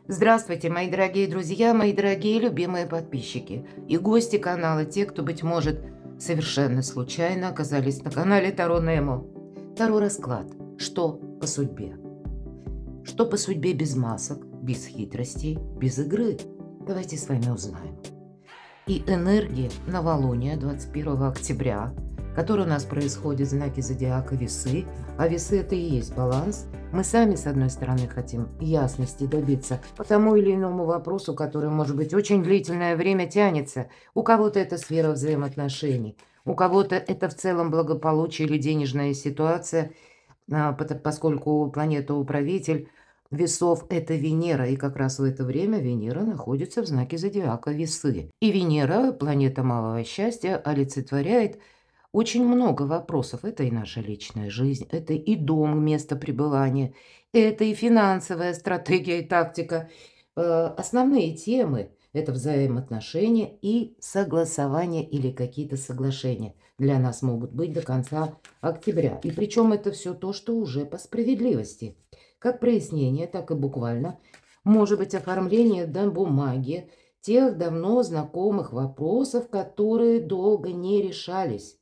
Здравствуйте, мои дорогие друзья, мои дорогие любимые подписчики и гости канала, те, кто, быть может, совершенно случайно оказались на канале Таро Немо. Таро расклад. Что по судьбе? Что по судьбе без масок, без хитростей, без игры? Давайте с вами узнаем. И энергия новолуния 21 октября, которая у нас происходит в знаке зодиака Весы, а Весы – это и есть баланс. Мы сами, с одной стороны, хотим ясности добиться по тому или иному вопросу, который, может быть, очень длительное время тянется. У кого-то это сфера взаимоотношений, у кого-то это в целом благополучие или денежная ситуация, поскольку планета-управитель Весов – это Венера, и как раз в это время Венера находится в знаке зодиака Весы. И Венера, планета малого счастья, олицетворяет очень много вопросов. Это и наша личная жизнь, это и дом, место пребывания, это и финансовая стратегия и тактика. Основные темы – это взаимоотношения и согласование или какие-то соглашения для нас могут быть до конца октября. И причем это все то, что уже по справедливости. Как прояснение, так и буквально может быть оформление на бумаге тех давно знакомых вопросов, которые долго не решались.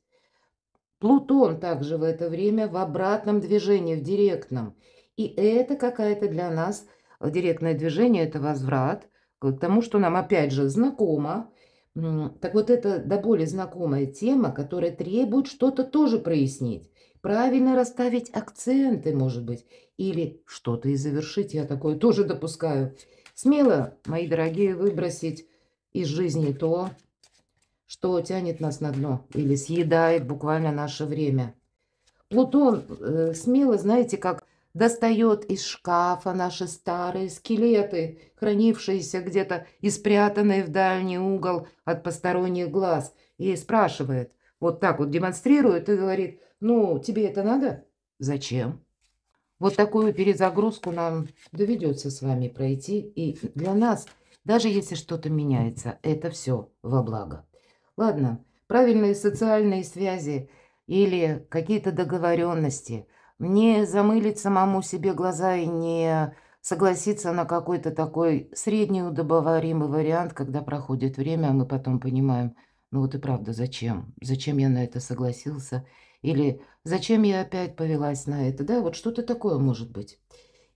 Плутон также в это время в обратном движении, в директном. И это какая-то для нас директное движение, это возврат к тому, что нам опять же знакомо. Так вот, это до боли знакомая тема, которая требует что-то тоже прояснить. Правильно расставить акценты, может быть, или что-то и завершить, я такое тоже допускаю. Смело, мои дорогие, выбросить из жизни то, что тянет нас на дно или съедает буквально наше время. Плутон смело, знаете, как достает из шкафа наши старые скелеты, хранившиеся где-то и спрятанные в дальний угол от посторонних глаз, и спрашивает, вот так вот демонстрирует и говорит: ну, тебе это надо? Зачем? Вот такую перезагрузку нам доведется с вами пройти, и для нас, даже если что-то меняется, это все во благо. Ладно, правильные социальные связи или какие-то договоренности, не замылить самому себе глаза и не согласиться на какой-то такой средний удобоваримый вариант, когда проходит время, а мы потом понимаем, ну вот и правда, зачем? Зачем я на это согласился? Или зачем я опять повелась на это? Да, вот что-то такое может быть.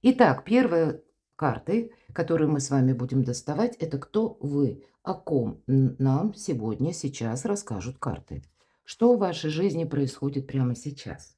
Итак, первые карты, которые мы с вами будем доставать, это кто вы, о ком нам сегодня, сейчас расскажут карты. Что в вашей жизни происходит прямо сейчас?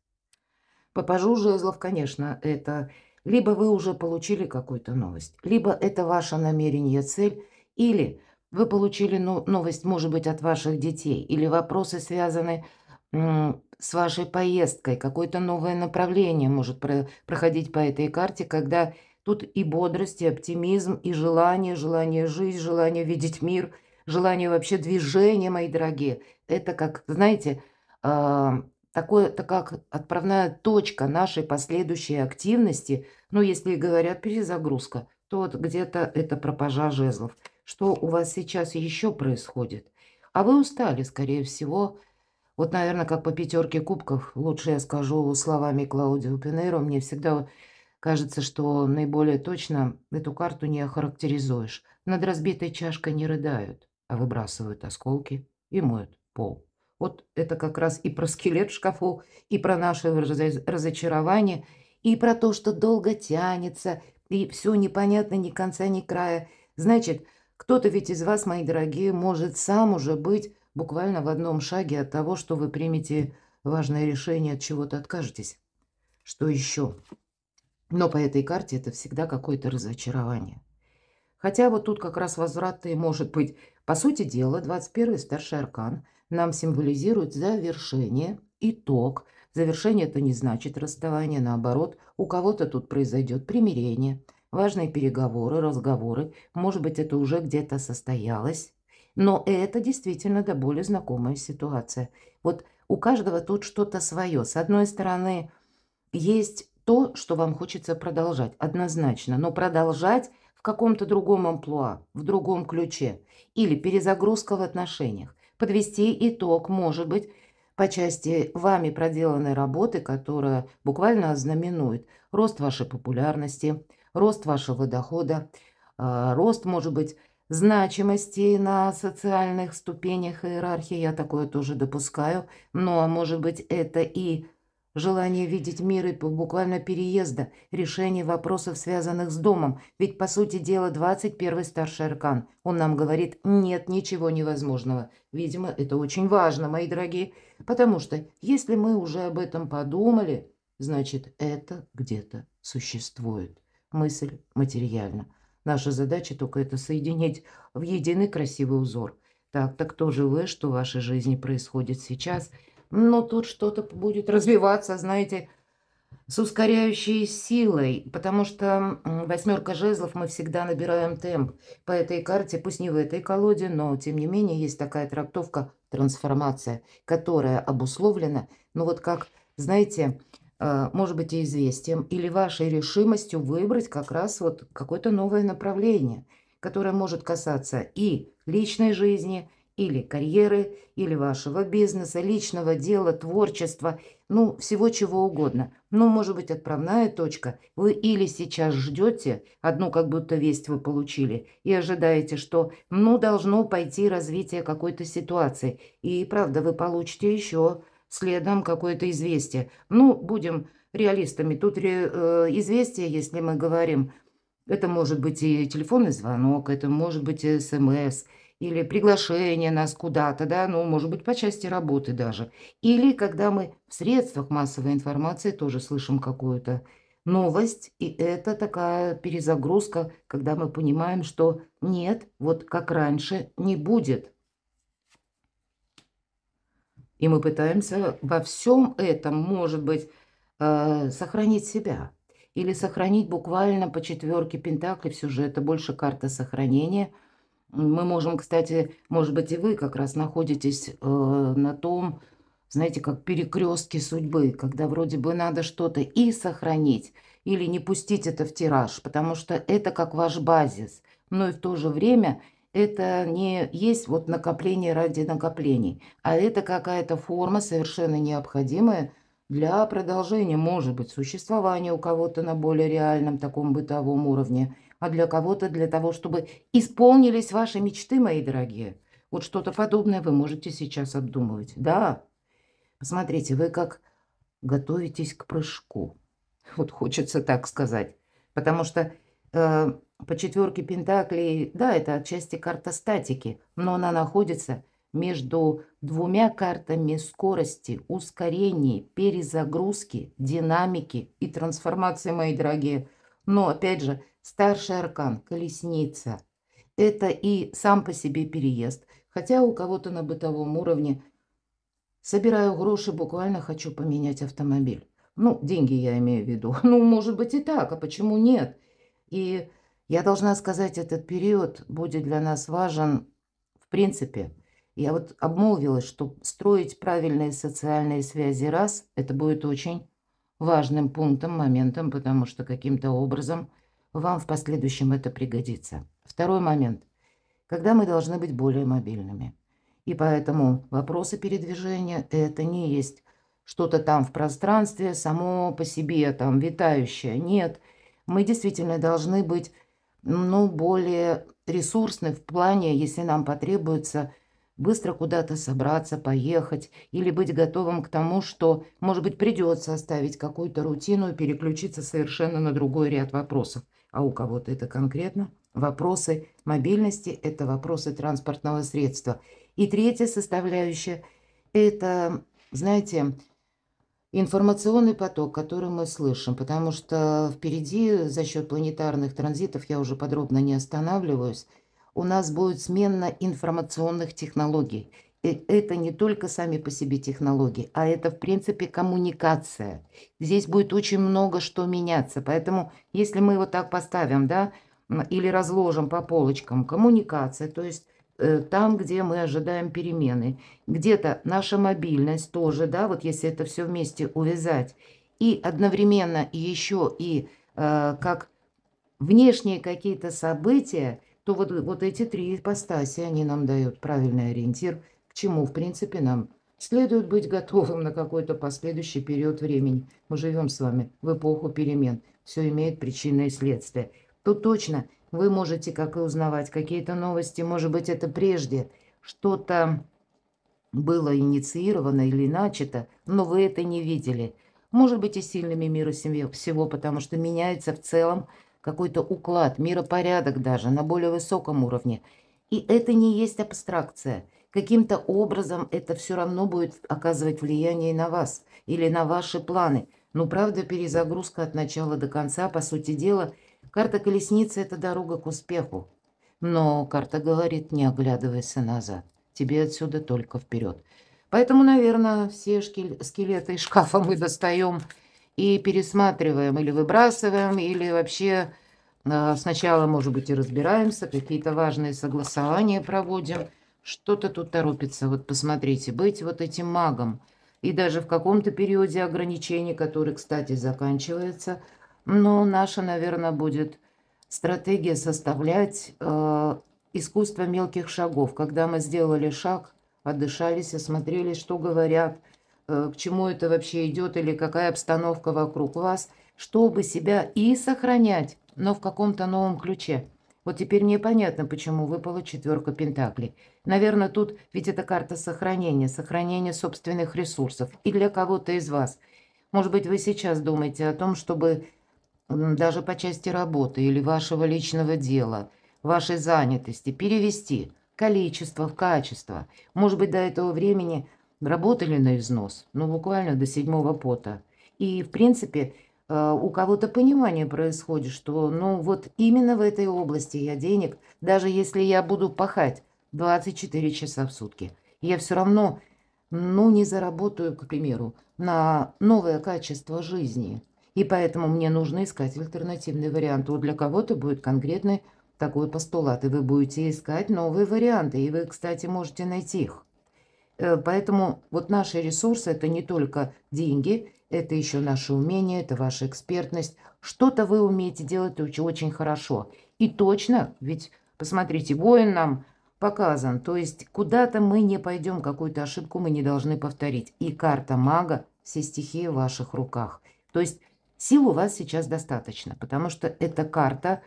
По пажу жезлов, конечно, это либо вы уже получили какую-то новость, либо это ваше намерение, цель, или вы получили новость, может быть, от ваших детей, или вопросы связаны с вашей поездкой, какое-то новое направление может проходить по этой карте, когда тут и бодрость, и оптимизм, и желание жить, желание видеть мир, желание вообще движения, мои дорогие. Это как, знаете, такое-то как отправная точка нашей последующей активности. Ну, если говорят перезагрузка, то вот где-то это про пажа жезлов. Что у вас сейчас еще происходит? А вы устали, скорее всего. Вот, наверное, как по пятерке кубков, лучше я скажу словами Клаудио Пинейро, мне всегда кажется, что наиболее точно эту карту не охарактеризуешь. Над разбитой чашкой не рыдают, а выбрасывают осколки и моют пол. Вот это как раз и про скелет в шкафу, и про наше разочарование, и про то, что долго тянется, и все непонятно ни конца, ни края. Значит, кто-то ведь из вас, мои дорогие, может сам уже быть буквально в одном шаге от того, что вы примете важное решение, от чего-то откажетесь. Что еще? Но по этой карте это всегда какое-то разочарование. Хотя вот тут как раз возврат и может быть. По сути дела, 21-й старший аркан нам символизирует завершение, итог. Завершение – это не значит расставание, наоборот. У кого-то тут произойдет примирение, важные переговоры, разговоры. Может быть, это уже где-то состоялось. Но это действительно до боли знакомая ситуация. Вот у каждого тут что-то свое. С одной стороны, есть то, что вам хочется продолжать, однозначно, но продолжать в каком-то другом амплуа, в другом ключе. Или перезагрузка в отношениях. Подвести итог, может быть, по части вами проделанной работы, которая буквально ознаменует рост вашей популярности, рост вашего дохода, рост, может быть, значимости на социальных ступенях иерархии, я такое тоже допускаю. Но, может быть, это и желание видеть мир и буквально переезда, решение вопросов, связанных с домом. Ведь, по сути дела, 21-й старший аркан. Он нам говорит, нет ничего невозможного. Видимо, это очень важно, мои дорогие. Потому что, если мы уже об этом подумали, значит, это где-то существует. Мысль материальна. Наша задача только это соединить в единый красивый узор. Так кто же вы, что в вашей жизни происходит сейчас? Но тут что-то будет развиваться, знаете, с ускоряющей силой, потому что восьмерка жезлов, мы всегда набираем темп по этой карте, пусть не в этой колоде, но тем не менее есть такая трактовка трансформация, которая обусловлена, ну вот как, знаете, может быть и известием или вашей решимостью выбрать как раз вот какое-то новое направление, которое может касаться и личной жизни, или карьеры, или вашего бизнеса, личного дела, творчества, ну, всего чего угодно. Ну, может быть, отправная точка. Вы или сейчас ждете, одну как будто весть вы получили, и ожидаете, что, ну, должно пойти развитие какой-то ситуации. И, правда, вы получите еще следом какое-то известие. Ну, будем реалистами. Тут известие, если мы говорим, это может быть и телефонный звонок, это может быть и СМС, или приглашение нас куда-то, да, ну, может быть, по части работы даже. Или когда мы в средствах массовой информации тоже слышим какую-то новость, и это такая перезагрузка, когда мы понимаем, что нет, вот как раньше не будет. И мы пытаемся во всем этом, может быть, сохранить себя. Или сохранить буквально по четверке пентаклей, все же это больше карта сохранения. Мы можем, кстати, может быть, и вы как раз находитесь на том, знаете, как перекрестке судьбы, когда вроде бы надо что-то и сохранить, или не пустить это в тираж, потому что это как ваш базис. Но и в то же время это не есть вот накопление ради накоплений, а это какая-то форма совершенно необходимая для продолжения, может быть, существования у кого-то на более реальном таком бытовом уровне, а для кого-то для того, чтобы исполнились ваши мечты, мои дорогие. Вот что-то подобное вы можете сейчас обдумывать. Да, посмотрите, вы как готовитесь к прыжку. Вот хочется так сказать. Потому что по четверке пентаклей, да, это отчасти карта статики, но она находится между двумя картами скорости, ускорения, перезагрузки, динамики и трансформации, мои дорогие. Но, опять же, старший аркан, колесница. Это и сам по себе переезд. Хотя у кого-то на бытовом уровне собираю гроши, буквально хочу поменять автомобиль. Ну, деньги я имею в виду. Ну, может быть и так, а почему нет? И я должна сказать, этот период будет для нас важен в принципе. Я вот обмолвилась, что строить правильные социальные связи раз, это будет очень важным пунктом, моментом, потому что каким-то образом вам в последующем это пригодится. Второй момент. Когда мы должны быть более мобильными. И поэтому вопросы передвижения – это не есть что-то там в пространстве само по себе, там, витающее. Нет, мы действительно должны быть, ну, более ресурсны в плане, если нам потребуется быстро куда-то собраться, поехать, или быть готовым к тому, что, может быть, придется оставить какую-то рутину и переключиться совершенно на другой ряд вопросов. А у кого-то это конкретно вопросы мобильности, это вопросы транспортного средства. И третья составляющая – это, знаете, информационный поток, который мы слышим, потому что впереди за счет планетарных транзитов, я уже подробно не останавливаюсь, у нас будет смена информационных технологий. И это не только сами по себе технологии, а это, в принципе, коммуникация. Здесь будет очень много что меняться. Поэтому, если мы вот так поставим, да, или разложим по полочкам коммуникация, то есть там, где мы ожидаем перемены, где-то наша мобильность тоже, да, вот если это все вместе увязать, и одновременно еще и как внешние какие-то события, то вот эти три ипостаси, они нам дают правильный ориентир, к чему, в принципе, нам следует быть готовым на какой-то последующий период времени. Мы живем с вами в эпоху перемен. Все имеет причины и следствия. Тут точно Вы можете, как и узнавать какие-то новости, может быть, это прежде что-то было инициировано или начато, но вы это не видели. Может быть, и сильными мира всего, потому что меняется в целом какой-то уклад, миропорядок даже на более высоком уровне. И это не есть абстракция. Каким-то образом это все равно будет оказывать влияние на вас или на ваши планы. Ну, правда, перезагрузка от начала до конца, по сути дела, карта колесницы – это дорога к успеху. Но карта говорит, не оглядывайся назад. Тебе отсюда только вперед. Поэтому, наверное, все скелеты из шкафа мы достаем и пересматриваем, или выбрасываем, или вообще сначала, может быть, и разбираемся, какие-то важные согласования проводим. Что-то тут торопится. Вот посмотрите, быть вот этим магом. И даже в каком-то периоде ограничений, который, кстати, заканчивается, но наша, наверное, будет стратегия составлять искусство мелких шагов. Когда мы сделали шаг, отдышались, осмотрелись, что говорят, к чему это вообще идет или какая обстановка вокруг вас, чтобы себя и сохранять, но в каком-то новом ключе. Вот теперь мне понятно, почему выпала 4 пентаклей. Наверное, тут ведь это карта сохранения, сохранения собственных ресурсов. И для кого-то из вас. Может быть, вы сейчас думаете о том, чтобы даже по части работы или вашего личного дела, вашей занятости перевести количество в качество. Может быть, до этого времени работали на износ, ну, буквально до 7-го пота. И, в принципе, у кого-то понимание происходит, что, ну, вот именно в этой области я денег, даже если я буду пахать 24 часа в сутки, я все равно, ну, не заработаю, к примеру, на новое качество жизни. И поэтому мне нужно искать альтернативный вариант. Вот для кого-то будет конкретный такой постулат, и вы будете искать новые варианты, и вы, кстати, можете найти их. Поэтому вот наши ресурсы – это не только деньги, это еще наше умение, это ваша экспертность. Что-то вы умеете делать очень хорошо. И точно, ведь, посмотрите, воин нам показан. То есть куда-то мы не пойдем, какую-то ошибку мы не должны повторить. И карта мага, все стихии в ваших руках. То есть сил у вас сейчас достаточно, потому что эта карта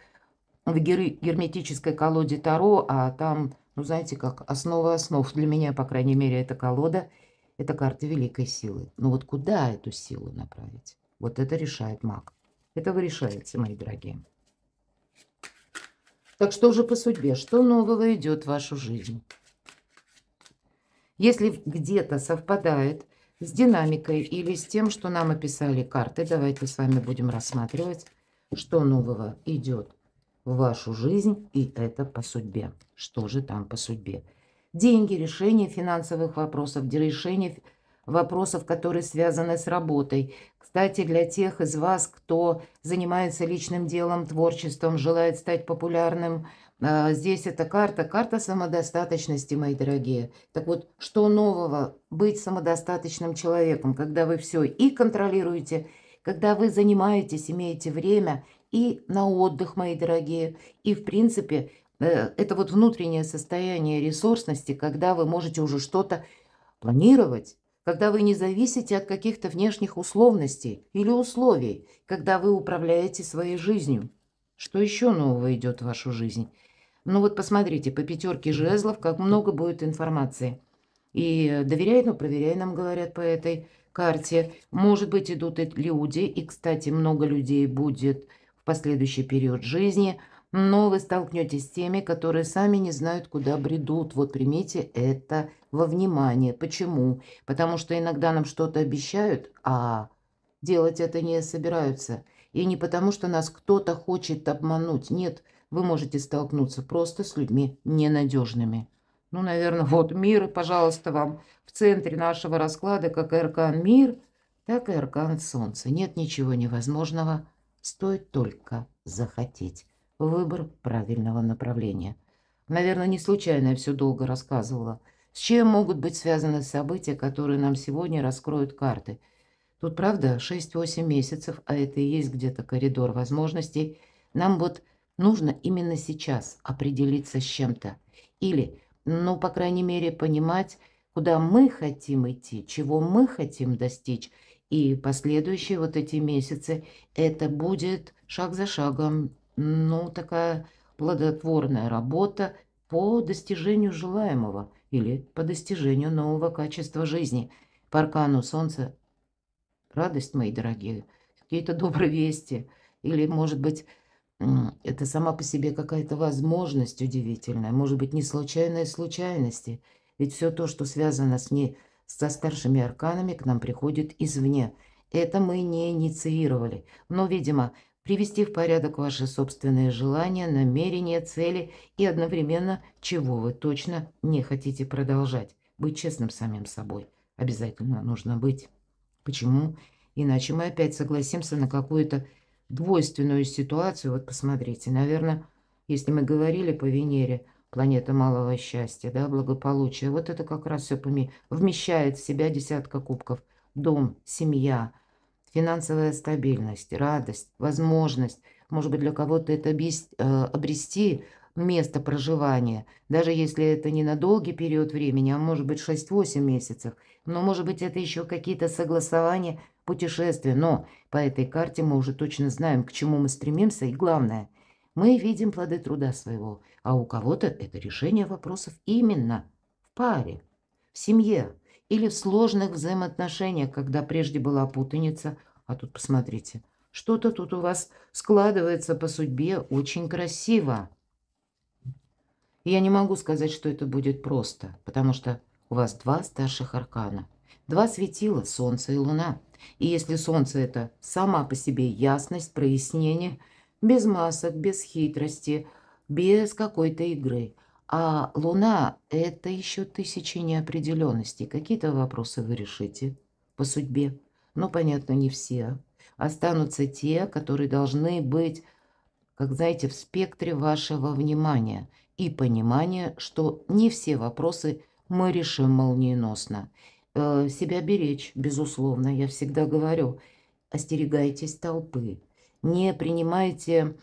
в герметической колоде Таро, а там, ну, знаете, как основа основ, для меня, по крайней мере, эта колода, это карта великой силы. Но вот куда эту силу направить? Вот это решает маг. Это вы решаете, мои дорогие. Так что же по судьбе? Что нового идет в вашу жизнь? Если где-то совпадает с динамикой или с тем, что нам описали карты, давайте с вами будем рассматривать, что нового идет в вашу жизнь, и это по судьбе. Что же там по судьбе? Деньги, решение финансовых вопросов, решение вопросов, которые связаны с работой. Кстати, для тех из вас, кто занимается личным делом, творчеством, желает стать популярным, здесь эта карта самодостаточности, мои дорогие. Так вот, что нового быть самодостаточным человеком, когда вы все и контролируете, когда вы занимаетесь, имеете время и на отдых, мои дорогие, и, в принципе, это вот внутреннее состояние ресурсности, когда вы можете уже что-то планировать, когда вы не зависите от каких-то внешних условностей или условий, когда вы управляете своей жизнью. Что еще нового идет в вашу жизнь? Ну вот посмотрите, по 5 жезлов, как много будет информации. И доверяй, но проверяй, нам говорят по этой карте. Может быть, идут и люди, и, кстати, много людей будет в последующий период жизни, но вы столкнетесь с теми, которые сами не знают, куда бредут. Вот примите это во внимание. Почему? Потому что иногда нам что-то обещают, а делать это не собираются. И не потому, что нас кто-то хочет обмануть. Нет, вы можете столкнуться просто с людьми ненадежными. Ну, наверное, вот мир, пожалуйста, вам в центре нашего расклада, как и аркан мир, так и аркан солнца. Нет ничего невозможного, стоит только захотеть. Выбор правильного направления. Наверное, не случайно я все долго рассказывала. С чем могут быть связаны события, которые нам сегодня раскроют карты? Тут, правда, 6-8 месяцев, а это и есть где-то коридор возможностей. Нам вот нужно именно сейчас определиться с чем-то. Или, ну, по крайней мере, понимать, куда мы хотим идти, чего мы хотим достичь. И последующие вот эти месяцы это будет шаг за шагом, ну, такая плодотворная работа по достижению желаемого или по достижению нового качества жизни. По аркану Солнца радость, мои дорогие, какие-то добрые вести, или, может быть, это сама по себе какая-то возможность удивительная, может быть, не случайные случайности. Ведь все то, что связано со старшими арканами, к нам приходит извне. Это мы не инициировали. Но, видимо, привести в порядок ваши собственные желания, намерения, цели и одновременно, чего вы точно не хотите продолжать. Быть честным с самим собой обязательно нужно быть. Почему? Иначе мы опять согласимся на какую-то двойственную ситуацию. Вот посмотрите, наверное, если мы говорили по Венере, планета малого счастья, да, благополучия, вот это как раз все вмещает в себя десятка кубков. Дом, семья, финансовая стабильность, радость, возможность, может быть, для кого-то это обрести место проживания, даже если это не на долгий период времени, а может быть 6-8 месяцев, но может быть это еще какие-то согласования, путешествия, но по этой карте мы уже точно знаем, к чему мы стремимся, и главное, мы видим плоды труда своего, а у кого-то это решение вопросов именно в паре, в семье или в сложных взаимоотношениях, когда прежде была путаница, а тут посмотрите, что-то тут у вас складывается по судьбе очень красиво. И я не могу сказать, что это будет просто, потому что у вас два старших аркана, два светила, Солнце и Луна. И если Солнце – это сама по себе ясность, прояснение, без масок, без хитрости, без какой-то игры, а Луна – это еще тысячи неопределенностей. Какие-то вопросы вы решите по судьбе, но, понятно, не все. Останутся те, которые должны быть, как знаете, в спектре вашего внимания и понимания, что не все вопросы мы решим молниеносно. Себя беречь, безусловно, я всегда говорю, остерегайтесь толпы, не принимайте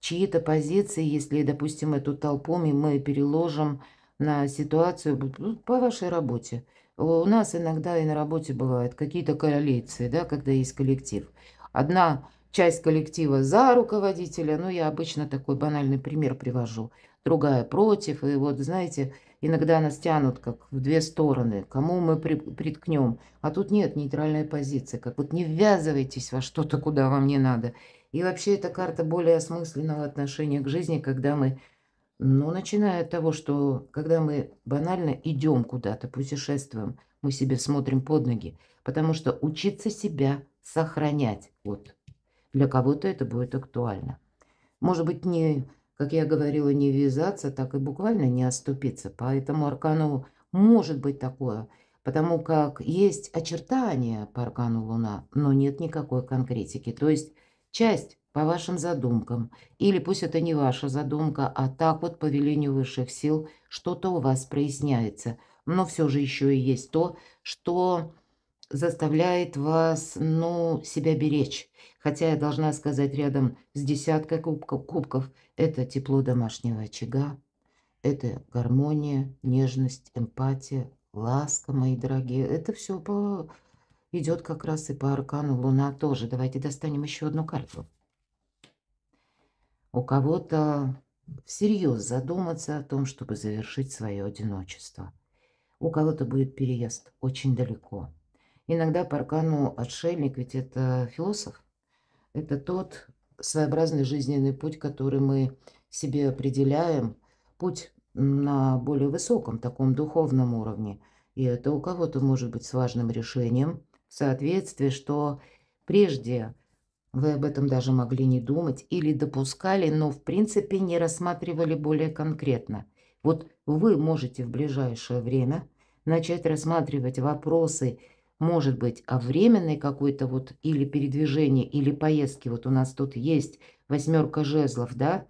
чьи-то позиции, если, допустим, эту толпу мы переложим на ситуацию по вашей работе. У нас иногда и на работе бывают какие-то коалиции, да, когда есть коллектив. Одна часть коллектива за руководителя, ну, я обычно такой банальный пример привожу, другая против, и вот, знаете, иногда нас тянут как в две стороны, кому мы приткнем, а тут нет нейтральной позиции, как вот не ввязывайтесь во что-то, куда вам не надо. И вообще эта карта более осмысленного отношения к жизни, когда мы, ну, начиная от того, что когда мы банально идем куда-то, путешествуем, мы себе смотрим под ноги, потому что учиться себя сохранять, вот, для кого-то это будет актуально. Может быть, не, как я говорила, не ввязаться, так и буквально не оступиться. Поэтому аркану может быть такое, потому как есть очертания по аркану Луна, но нет никакой конкретики. То есть часть по вашим задумкам, или пусть это не ваша задумка, а так вот по велению высших сил что-то у вас проясняется. Но все же еще и есть то, что заставляет вас, ну, себя беречь. Хотя я должна сказать, рядом с десяткой кубков это тепло домашнего очага, это гармония, нежность, эмпатия, ласка, мои дорогие. Это все идет как раз и по аркану Луна тоже. Давайте достанем еще одну карту. У кого-то всерьез задуматься о том, чтобы завершить свое одиночество. У кого-то будет переезд очень далеко. Иногда по аркану отшельник, ведь это философ, это тот своеобразный жизненный путь, который мы себе определяем, путь на более высоком, таком духовном уровне. И это у кого-то может быть с важным решением, в соответствии, что прежде вы об этом даже могли не думать или допускали, но в принципе не рассматривали более конкретно. Вот вы можете в ближайшее время начать рассматривать вопросы, может быть, о временной какой-то вот или передвижении, или поездке. Вот у нас тут есть 8 жезлов, да,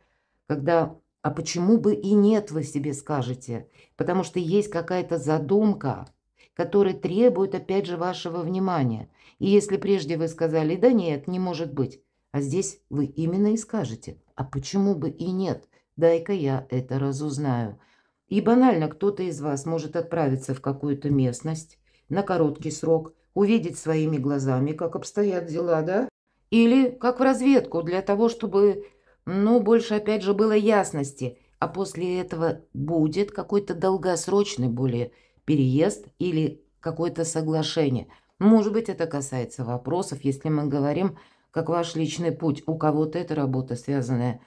когда, а почему бы и нет, вы себе скажете, потому что есть какая-то задумка, которая требует, опять же, вашего внимания. И если прежде вы сказали, да нет, не может быть, а здесь вы именно и скажете, а почему бы и нет, дай-ка я это разузнаю. И банально кто-то из вас может отправиться в какую-то местность на короткий срок, увидеть своими глазами, как обстоят дела, да? Или как в разведку, для того, чтобы Но больше, опять же, было ясности. А после этого будет какой-то долгосрочный более переезд или какое-то соглашение. Может быть, это касается вопросов, если мы говорим, как ваш личный путь. У кого-то это работа, связанная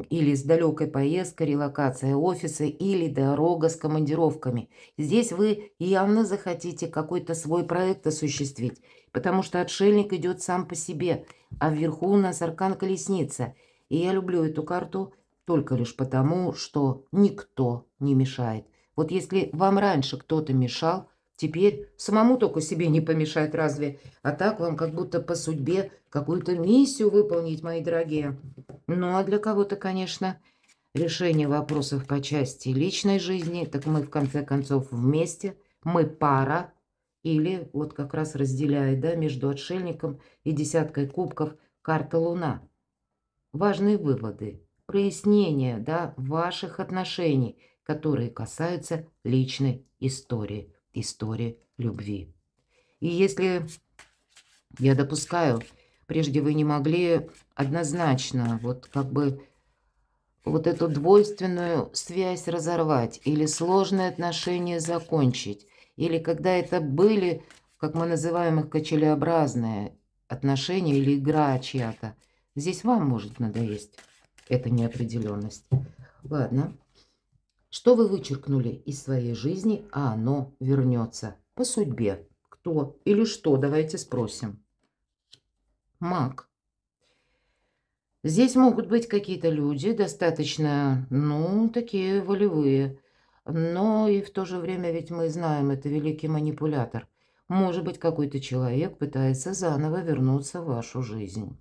или с далекой поездкой, релокацией офиса, или дорога с командировками. Здесь вы явно захотите какой-то свой проект осуществить, потому что отшельник идет сам по себе, а вверху у нас аркан колесница. И я люблю эту карту только лишь потому, что никто не мешает. Вот если вам раньше кто-то мешал, теперь самому только себе не помешать разве? А так вам как будто по судьбе какую-то миссию выполнить, мои дорогие. Ну, а для кого-то, конечно, решение вопросов по части личной жизни, так мы в конце концов вместе, мы пара, или вот как раз разделяет, да, между отшельником и десяткой кубков карта Луна. Важные выводы, прояснение, да, ваших отношений, которые касаются личной истории, истории любви. И если я допускаю, прежде вы не могли однозначно вот как бы вот эту двойственную связь разорвать или сложные отношения закончить, или когда это были, как мы называем их, качелеобразные отношения или игра чья-то, здесь вам может надоесть эта неопределенность. Ладно. Что вы вычеркнули из своей жизни, а оно вернется по судьбе? Кто или что? Давайте спросим. Маг. Здесь могут быть какие-то люди достаточно, ну, такие волевые, но и в то же время, ведь мы знаем, это великий манипулятор. Может быть, какой-то человек пытается заново вернуться в вашу жизнь.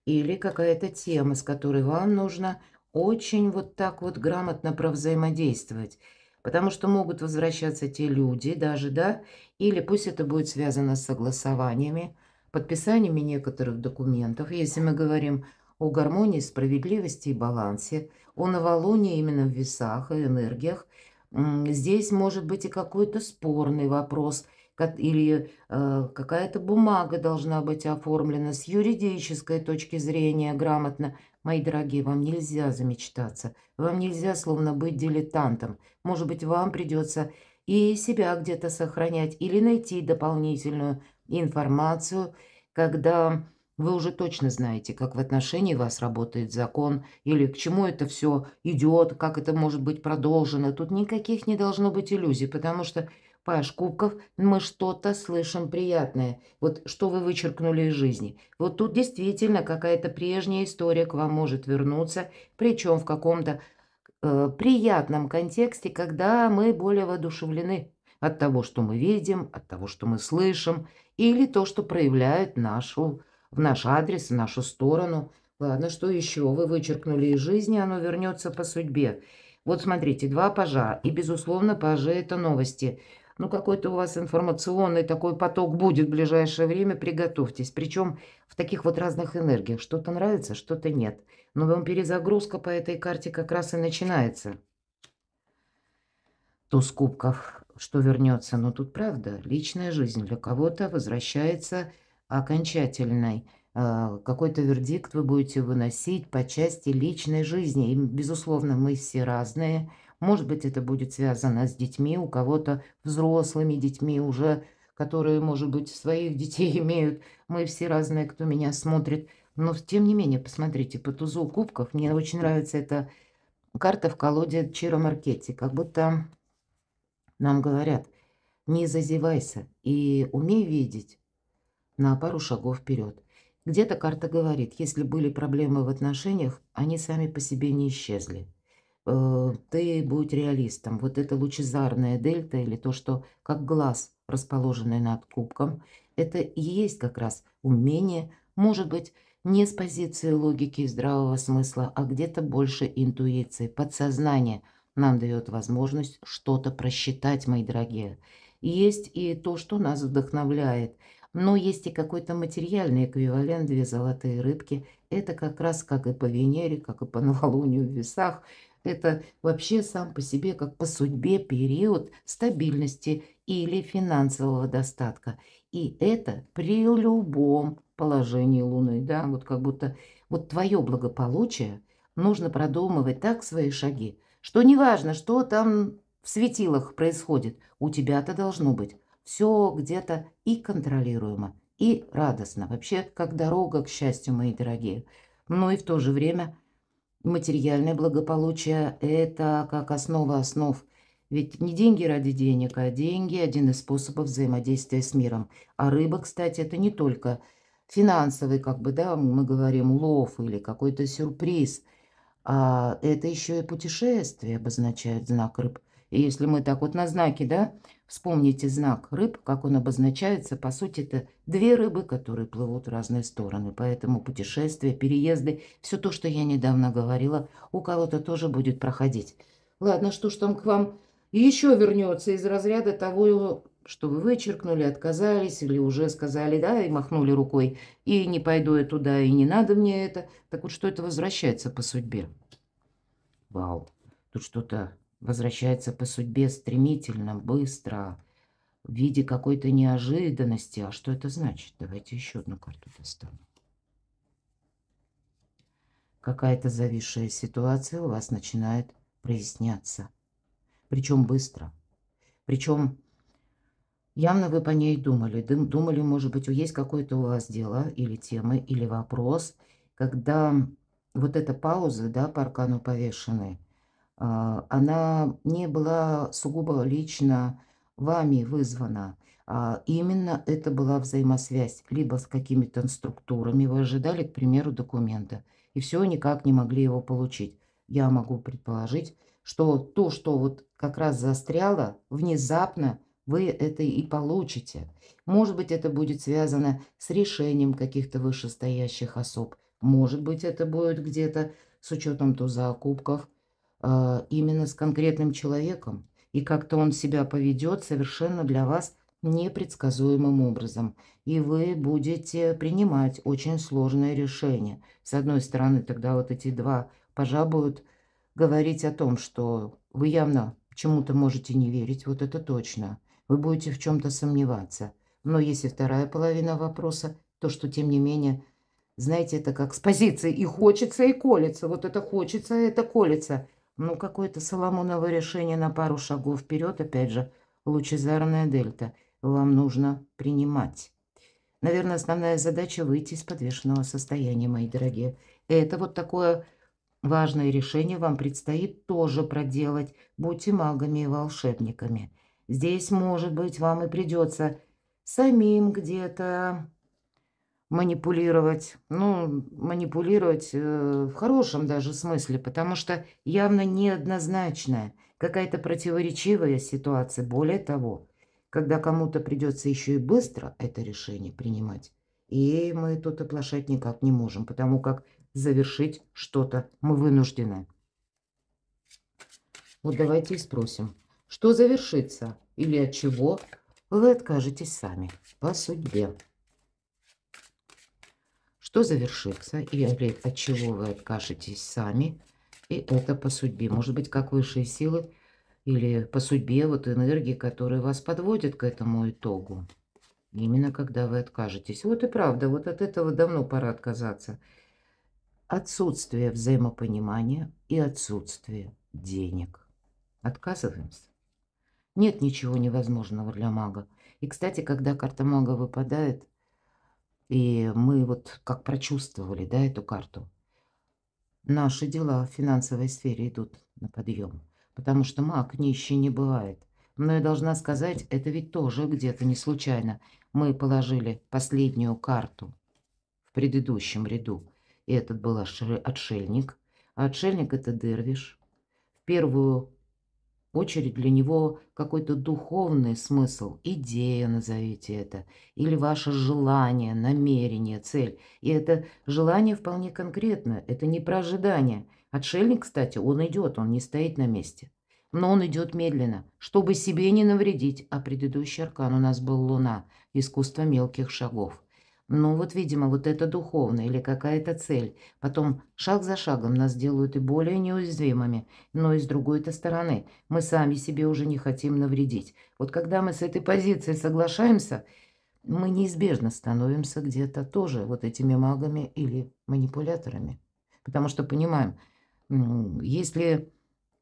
Или какая-то тема, с которой вам нужно очень вот так вот грамотно провзаимодействовать. Потому что могут возвращаться те люди даже, да, или пусть это будет связано с согласованиями, подписаниями некоторых документов, если мы говорим о гармонии, справедливости и балансе, о новолунии именно в весах и энергиях. Здесь может быть и какой-то спорный вопрос, или какая-то бумага должна быть оформлена с юридической точки зрения грамотно. Мои дорогие, вам нельзя замечтаться, вам нельзя словно быть дилетантом. Может быть, вам придется и себя где-то сохранять, или найти дополнительную информацию, когда вы уже точно знаете, как в отношении вас работает закон, или к чему это все идет, как это может быть продолжено. Тут никаких не должно быть иллюзий, потому что Паш Кубков, мы что-то слышим приятное. Вот что вы вычеркнули из жизни. Вот тут действительно какая-то прежняя история к вам может вернуться, причем в каком-то приятном контексте, когда мы более воодушевлены от того, что мы видим, от того, что мы слышим, или то, что проявляет в наш адрес, в нашу сторону. Ладно, что еще вы вычеркнули из жизни, оно вернется по судьбе. Вот смотрите, 2 пажа, и, безусловно, пажи – это новости. Ну, какой-то у вас информационный такой поток будет в ближайшее время, приготовьтесь. Причем в таких вот разных энергиях. Что-то нравится, что-то нет. Но вам перезагрузка по этой карте как раз и начинается. Туз кубков, что вернется. Но тут правда, личная жизнь для кого-то возвращается окончательной. Какой-то вердикт вы будете выносить по части личной жизни. И, безусловно, мы все разные. Может быть, это будет связано с детьми, у кого-то взрослыми детьми уже, которые, может быть, своих детей имеют. Мы все разные, кто меня смотрит. Но, тем не менее, посмотрите, по тузу кубков мне очень нравится эта карта в колоде Чиро Маркетти. Как будто нам говорят, не зазевайся и умей видеть на пару шагов вперед. Где-то карта говорит, если были проблемы в отношениях, они сами по себе не исчезли. Ты будь реалистом. Вот это лучезарная дельта или то, что как глаз, расположенный над кубком, это и есть как раз умение, может быть, не с позиции логики и здравого смысла, а где-то больше интуиции, подсознание нам дает возможность что-то просчитать, мои дорогие. Есть и то, что нас вдохновляет, но есть и какой-то материальный эквивалент, 2 золотые рыбки. Это как раз как и по Венере, как и по новолунию в весах. Это вообще сам по себе, как по судьбе, период стабильности или финансового достатка. И это при любом положении Луны, да, вот как будто Вот твое благополучие нужно продумывать так свои шаги, что неважно, что там в светилах происходит, у тебя-то должно быть все где-то и контролируемо, и радостно. Вообще, как дорога к счастью, мои дорогие. Но и в то же время материальное благополучие – это как основа основ. Ведь не деньги ради денег, а деньги – один из способов взаимодействия с миром. А рыба, кстати, это не только финансовый, как бы, да, мы говорим, лов или какой-то сюрприз, а это еще и путешествие обозначает знак рыб. И если мы так вот на знаке, да, вспомните знак рыб, как он обозначается, по сути, это две рыбы, которые плывут в разные стороны. Поэтому путешествия, переезды, все то, что я недавно говорила, у кого-то тоже будет проходить. Ладно, что ж там к вам еще вернется из разряда того, что вы вычеркнули, отказались или уже сказали, да, и махнули рукой, и не пойду я туда, и не надо мне это. Так вот, что это возвращается по судьбе? Вау, тут что-то возвращается по судьбе стремительно, быстро, в виде какой-то неожиданности. А что это значит? Давайте еще одну карту достану. Какая-то зависшая ситуация у вас начинает проясняться. Причем быстро. Причем явно вы по ней думали. Думали, может быть, есть какое-то у вас дело или тема, или вопрос, когда вот эта пауза, да, по аркану повешенной, она не была сугубо лично вами вызвана. Именно это была взаимосвязь либо с какими-то структурами. Вы ожидали, к примеру, документа, и все никак не могли его получить. Я могу предположить, что то, что вот как раз застряло, внезапно вы это и получите. Может быть, это будет связано с решением каких-то вышестоящих особ. Может быть, это будет где-то с учетом туза кубков, именно с конкретным человеком. И как-то он себя поведет совершенно для вас непредсказуемым образом. И вы будете принимать очень сложное решение. С одной стороны, тогда вот эти два пажа будут говорить о том, что вы явно чему-то можете не верить, вот это точно. Вы будете в чем-то сомневаться. Но если вторая половина вопроса, то что, тем не менее, знаете, это как с позиции и хочется, и колется. Вот это хочется, это колется. Ну, какое-то соломоново решение на пару шагов вперед, опять же, лучезарная дельта. Вам нужно принимать. Наверное, основная задача выйти из подвешенного состояния, мои дорогие. Это вот такое важное решение вам предстоит тоже проделать. Будьте магами и волшебниками. Здесь, может быть, вам и придется самим где-то манипулировать. Ну, манипулировать в хорошем даже смысле, потому что явно неоднозначная, какая-то противоречивая ситуация. Более того, когда кому-то придется еще и быстро это решение принимать, и мы тут оплошать никак не можем, потому как завершить что-то мы вынуждены. Вот давайте и спросим, что завершится или от чего вы откажетесь сами по судьбе. Что завершится или от чего вы откажетесь сами, и это по судьбе. Может быть, как высшие силы или по судьбе вот энергии, которые вас подводят к этому итогу. Именно когда вы откажетесь. Вот и правда, вот от этого давно пора отказаться. Отсутствие взаимопонимания и отсутствие денег. Отказываемся. Нет ничего невозможного для мага. И, кстати, когда карта мага выпадает, и мы вот как прочувствовали, да, эту карту, наши дела в финансовой сфере идут на подъем. Потому что маг нищий не бывает. Но я должна сказать, это ведь тоже где-то не случайно. Мы положили последнюю карту в предыдущем ряду. И этот был отшельник. А отшельник – это дервиш. В первую очередь для него какой-то духовный смысл, идея, назовите это, или ваше желание, намерение, цель. И это желание вполне конкретное, это не про ожидание. Отшельник, кстати, он идет, он не стоит на месте. Но он идет медленно, чтобы себе не навредить. А предыдущий аркан у нас был Луна, искусство мелких шагов. Ну вот, видимо, вот это духовное или какая-то цель. Потом шаг за шагом нас делают и более неуязвимыми. Но и с другой-то стороны, мы сами себе уже не хотим навредить. Вот когда мы с этой позиции соглашаемся, мы неизбежно становимся где-то тоже вот этими магами или манипуляторами. Потому что понимаем, если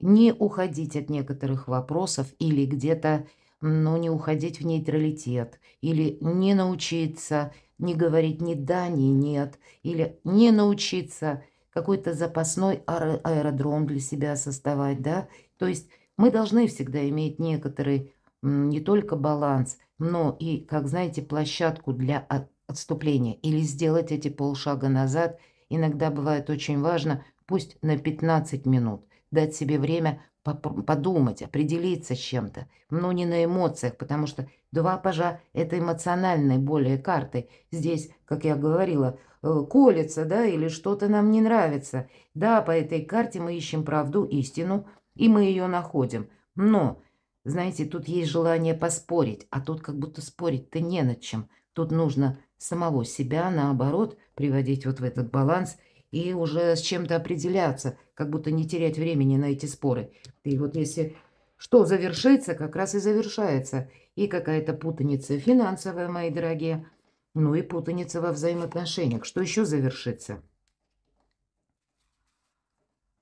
не уходить от некоторых вопросов или где-то, ну, не уходить в нейтралитет, или не научиться не говорить ни да, ни нет, или не научиться какой-то запасной аэродром для себя создавать, да. То есть мы должны всегда иметь некоторый не только баланс, но и, как знаете, площадку для отступления или сделать эти полшага назад. Иногда бывает очень важно, пусть на 15 минут, дать себе время подумать, определиться с чем-то, но не на эмоциях, потому что два пажа– это эмоциональные более карты. Здесь, как я говорила, колется, да, или что-то нам не нравится. Да, по этой карте мы ищем правду, истину, и мы ее находим. Но, знаете, тут есть желание поспорить, а тут как будто спорить-то не над чем. Тут нужно самого себя, наоборот, приводить вот в этот баланс и уже с чем-то определяться, как будто не терять времени на эти споры. И вот если что завершится, как раз и завершается. И какая-то путаница финансовая, мои дорогие, ну и путаница во взаимоотношениях. Что еще завершится?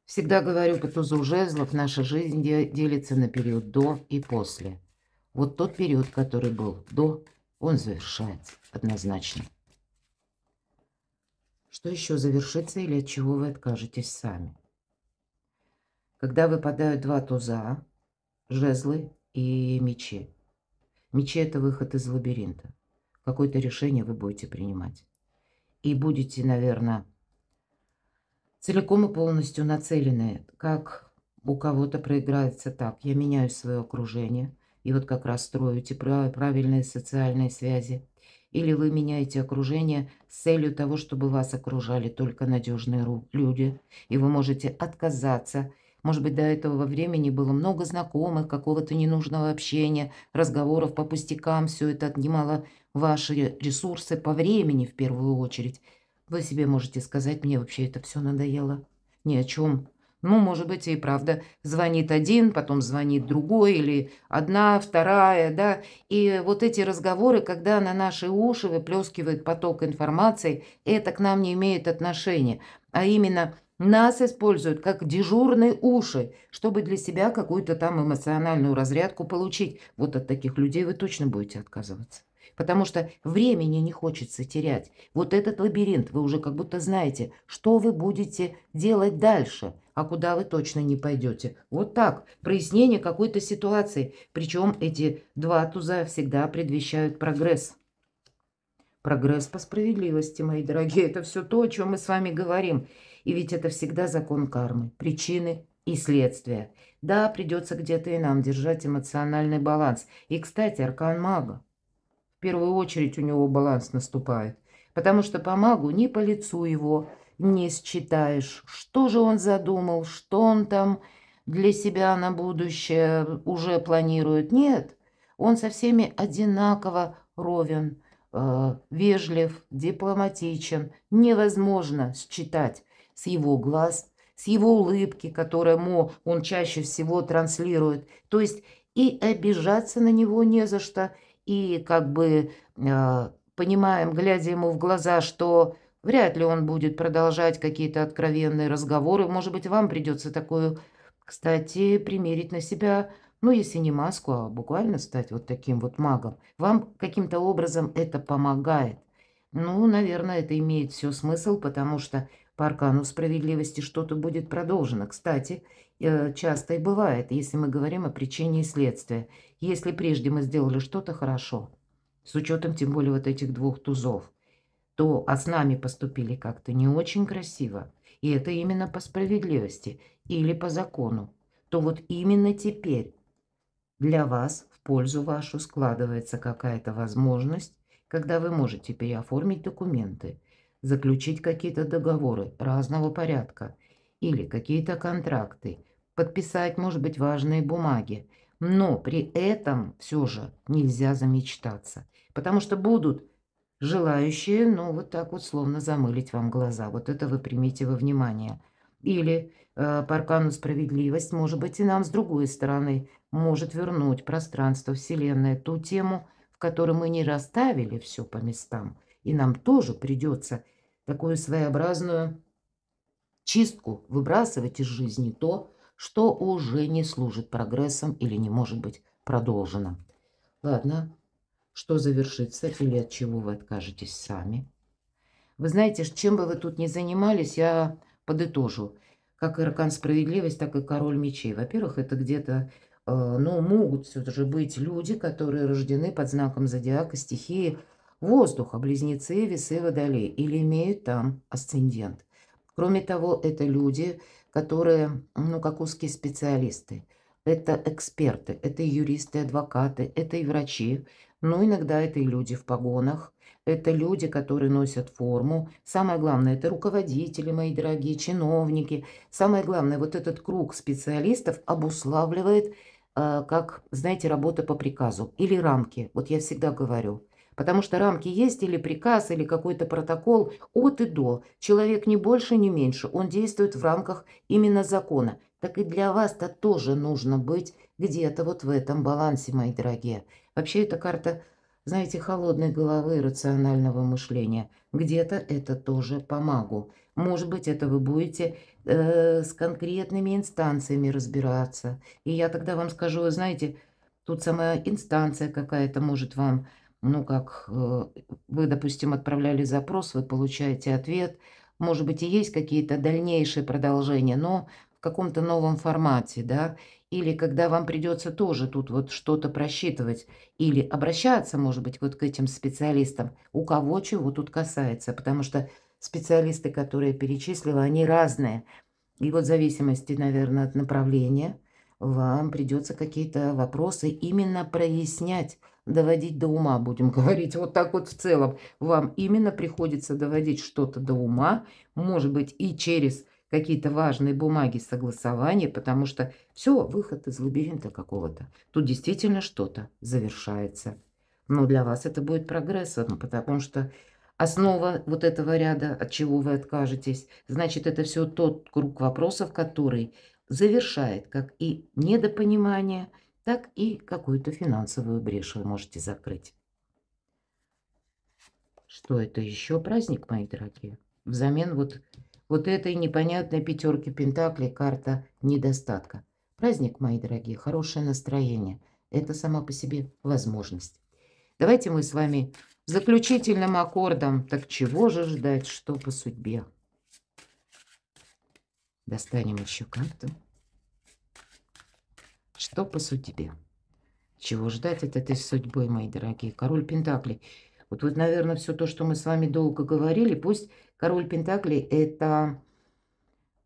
Всегда говорю по тузу жезлов, наша жизнь делится на период до и после. Вот тот период, который был до, он завершается однозначно. Что еще завершится или от чего вы откажетесь сами? Когда выпадают два туза, жезлы и мечи. Мечи– это выход из лабиринта. Какое-то решение вы будете принимать. И будете, наверное, целиком и полностью нацелены. Как у кого-то проиграется так. Я меняю свое окружение. И вот как раз строю эти правильные социальные связи. Или вы меняете окружение с целью того, чтобы вас окружали только надежные люди. И вы можете отказаться. Может быть, до этого времени было много знакомых, какого-то ненужного общения, разговоров по пустякам. Все это отнимало ваши ресурсы по времени в первую очередь. Вы себе можете сказать, мне вообще это все надоело. Ни о чем. Ну, может быть, и правда, звонит один, потом звонит другой, или одна, вторая, да. И вот эти разговоры, когда на наши уши выплескивает поток информации, это к нам не имеет отношения. А именно нас используют как дежурные уши, чтобы для себя какую-то там эмоциональную разрядку получить. Вот от таких людей вы точно будете отказываться. Потому что времени не хочется терять. Вот этот лабиринт, вы уже как будто знаете, что вы будете делать дальше, а куда вы точно не пойдете. Вот так, прояснение какой-то ситуации. Причем эти два туза всегда предвещают прогресс. Прогресс по справедливости, мои дорогие, это все то, о чем мы с вами говорим. И ведь это всегда закон кармы, причины и следствия. Да, придется где-то и нам держать эмоциональный баланс. И, кстати, аркан мага. В первую очередь у него баланс наступает. Потому что по магу ни по лицу его не считаешь, что же он задумал, что он там для себя на будущее уже планирует. Нет, он со всеми одинаково ровен, вежлив, дипломатичен. Невозможно считать с его глаз, с его улыбки, которую он чаще всего транслирует. То есть и обижаться на него не за что, и как бы понимаем, глядя ему в глаза, что вряд ли он будет продолжать какие-то откровенные разговоры. Может быть, вам придется такую, кстати, примерить на себя, ну, если не маску, а буквально стать вот таким вот магом. Вам каким-то образом это помогает. Ну, наверное, это имеет все смысл, потому что по аркану справедливости что-то будет продолжено. Кстати, часто и бывает, если мы говорим о причине и следствии. Если прежде мы сделали что-то хорошо, с учетом тем более вот этих двух тузов, то с нами поступили как-то не очень красиво, и это именно по справедливости или по закону, то вот именно теперь для вас в пользу вашу складывается какая-то возможность, когда вы можете переоформить документы, заключить какие-то договоры разного порядка или какие-то контракты, подписать, может быть, важные бумаги. Но при этом все же нельзя замечтаться, потому что будут желающие, ну, вот так вот словно замылить вам глаза. Вот это вы примите во внимание. Или по аркану справедливость, может быть, и нам с другой стороны может вернуть пространство Вселенной ту тему, в котором мы не расставили все по местам, и нам тоже придется такую своеобразную чистку выбрасывать из жизни то, что уже не служит прогрессом или не может быть продолжено. Ладно, что завершится или от чего вы откажетесь сами? Вы знаете, чем бы вы тут ни занимались, я подытожу. Как аркан справедливость, так и король мечей. Во-первых, это где-то, ну, могут все же быть люди, которые рождены под знаком зодиака, стихии воздуха, близнецы, весы, водолей, или имеют там асцендент. Кроме того, это люди, которые, ну, как узкие специалисты. Это эксперты, это и юристы, адвокаты, это и врачи, но иногда это и люди в погонах, это люди, которые носят форму. Самое главное, это руководители, мои дорогие, чиновники. Самое главное, вот этот круг специалистов обуславливает, как, знаете, работа по приказу или рамки. Вот я всегда говорю. Потому что рамки есть или приказ, или какой-то протокол от и до. Человек ни больше, ни меньше. Он действует в рамках именно закона. Так и для вас-то тоже нужно быть где-то вот в этом балансе, мои дорогие. Вообще, эта карта, знаете, холодной головы, рационального мышления. Где-то это тоже по магу. Может быть, это вы будете с конкретными инстанциями разбираться. И я тогда вам скажу, вы знаете, тут сама инстанция какая-то может вам, ну, как вы, допустим, отправляли запрос, вы получаете ответ. Может быть, и есть какие-то дальнейшие продолжения, но в каком-то новом формате, да. Или когда вам придется тоже тут вот что-то просчитывать. Или обращаться, может быть, вот к этим специалистам, у кого чего тут касается. Потому что специалисты, которые я перечислила, они разные. И вот в зависимости, наверное, от направления вам придется какие-то вопросы именно прояснять, доводить до ума, будем говорить. Вот так вот в целом. Вам именно приходится доводить что-то до ума, может быть, и через какие-то важные бумаги согласования, потому что все, выход из лабиринта какого-то. Тут действительно что-то завершается. Но для вас это будет прогрессом, потому что основа вот этого ряда, от чего вы откажетесь, значит, это все тот круг вопросов, который завершает как и недопонимание, так и какую-то финансовую брешь вы можете закрыть. Что это еще? Праздник, мои дорогие. Взамен вот этой непонятной пятерки пентаклей карта недостатка. Праздник, мои дорогие, хорошее настроение. Это сама по себе возможность. Давайте мы с вами заключительным аккордом. Так чего же ждать, что по судьбе? Достанем еще карту. Что по судьбе? Чего ждать от этой судьбы, мои дорогие? Король Пентаклей. Вот, наверное, все то, что мы с вами долго говорили, пусть король Пентаклей – это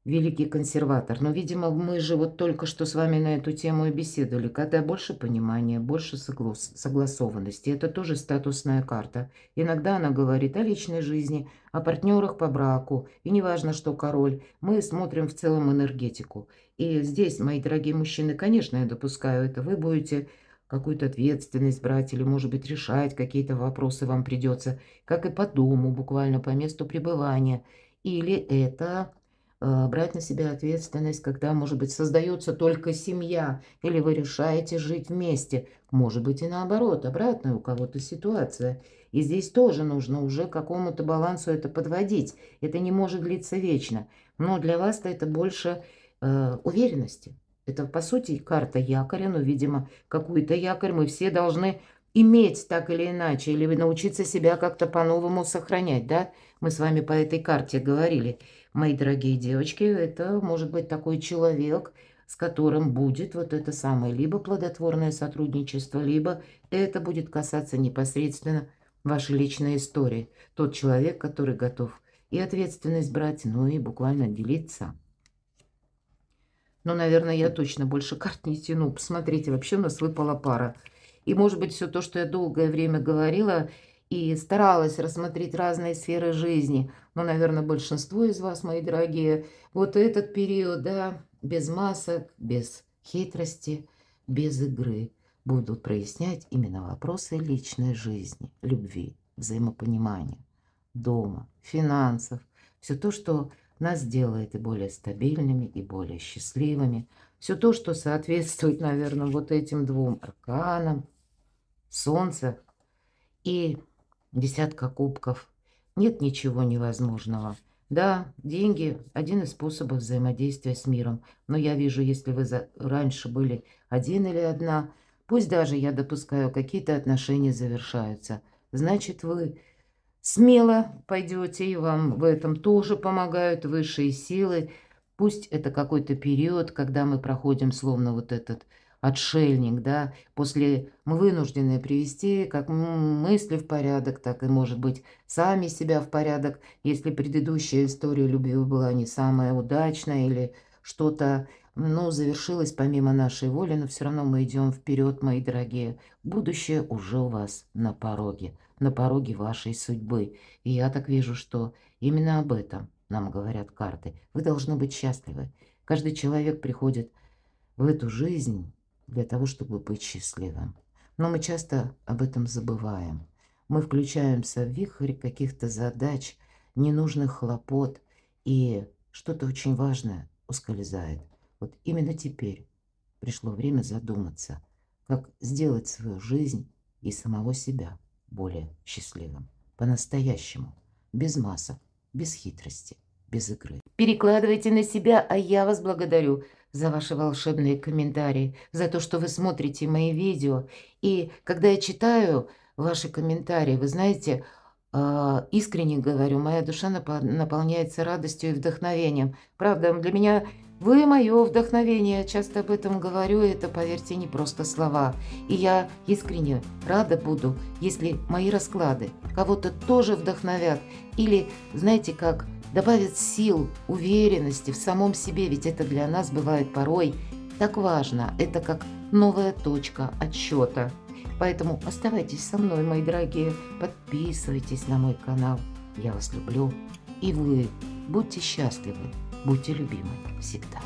великий консерватор. Но, видимо, мы же вот только что с вами на эту тему и беседовали. Когда больше понимания, больше согласованности. Это тоже статусная карта. Иногда она говорит о личной жизни, о партнерах по браку. И неважно, что король. Мы смотрим в целом энергетику. И здесь, мои дорогие мужчины, конечно, я допускаю это. Вы будете какую-то ответственность брать или, может быть, решать какие-то вопросы вам придется. Как и по дому, буквально по месту пребывания. Или это брать на себя ответственность, когда, может быть, создается только семья, или вы решаете жить вместе. Может быть, и наоборот, обратная у кого-то ситуация. И здесь тоже нужно уже к какому-то балансу это подводить. Это не может длиться вечно. Но для вас-то это больше уверенности. Это, по сути, карта якоря, но, видимо, какой-то якорь мы все должны иметь так или иначе, или научиться себя как-то по-новому сохранять, да? Мы с вами по этой карте говорили. Мои дорогие девочки, это может быть такой человек, с которым будет вот это самое, либо плодотворное сотрудничество, либо это будет касаться непосредственно вашей личной истории. Тот человек, который готов и ответственность брать, ну и буквально делиться. Ну, наверное, я точно больше карт не тяну. Посмотрите, вообще у нас выпала пара. И, может быть, все то, что я долгое время говорила и старалась рассмотреть разные сферы жизни. Но, наверное, большинство из вас, мои дорогие, вот этот период, да, без масок, без хитрости, без игры, будут прояснять именно вопросы личной жизни, любви, взаимопонимания, дома, финансов. Все то, что нас делает и более стабильными, и более счастливыми. Все то, что соответствует, наверное, вот этим двум арканам. Солнце и десятка кубков. Нет ничего невозможного. Да, деньги – один из способов взаимодействия с миром. Но я вижу, если вы раньше были один или одна, пусть даже я допускаю, какие-то отношения завершаются, значит, вы смело пойдете, и вам в этом тоже помогают высшие силы. Пусть это какой-то период, когда мы проходим словно вот этот отшельник, да, после мы вынуждены привести как мысли в порядок, так и, может быть, сами себя в порядок, если предыдущая история любви была не самая удачная или что-то, ну, завершилось помимо нашей воли, но все равно мы идем вперед, мои дорогие. Будущее уже у вас на пороге вашей судьбы. И я так вижу, что именно об этом нам говорят карты. Вы должны быть счастливы. Каждый человек приходит в эту жизнь для того, чтобы быть счастливым. Но мы часто об этом забываем. Мы включаемся в вихрь каких-то задач, ненужных хлопот, и что-то очень важное ускользает. Вот именно теперь пришло время задуматься, как сделать свою жизнь и самого себя более счастливым. По-настоящему. Без масок, без хитрости, без игры. Перекладывайте на себя, а я вас благодарю за ваши волшебные комментарии, за то, что вы смотрите мои видео. И когда я читаю ваши комментарии, вы знаете, искренне говорю, моя душа наполняется радостью и вдохновением. Правда, для меня вы мое вдохновение, я часто об этом говорю, и это, поверьте, не просто слова. И я искренне рада буду, если мои расклады кого-то тоже вдохновят. Или, знаете, как добавят сил, уверенности в самом себе, ведь это для нас бывает порой так важно. Это как новая точка отсчета. Поэтому оставайтесь со мной, мои дорогие, подписывайтесь на мой канал. Я вас люблю. И вы будьте счастливы, будьте любимы всегда.